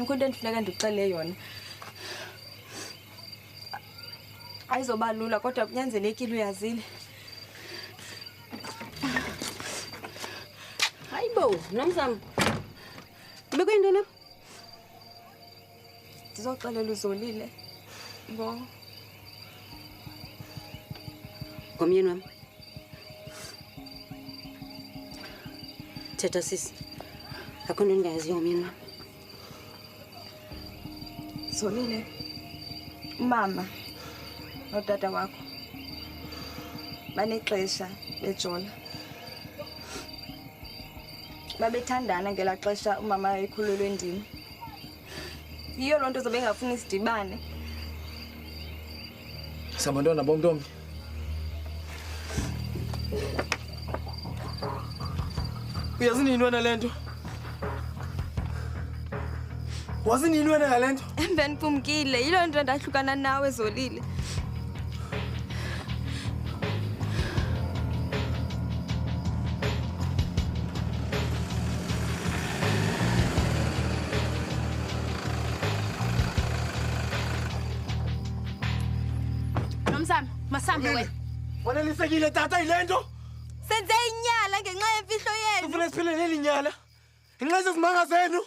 Inkulu endifuneka ndikuxele yona. Ayizoba lula kodwa kunyanzelekile uyazile. Hayibo, Nomzamo. Bekuyintoni lapha? Ndizoxelela uZolile. Ngomyeni wami. Thetha sisi. Akho nto engayaziyo ngomyeni wami. Zolile. Mama notata wakho banexesha bejola. Babethandana ngela xesha umama ekhulelwe ndini. Yiyo loo nto zobe engafuni sidibane. Sabantwana bomntombi. Uyazi nini wena lento? Wazi nini wena ngalento? Emveni kumkile, yilo nto ndahlukana nawe Zolile. Nomzamo, masambe wena. Wena lisekile tata yilento? Senze inyala ngenxa yemfihlo yenu. Ufuna siphile leli nyala? Inxa sezimanga zenu?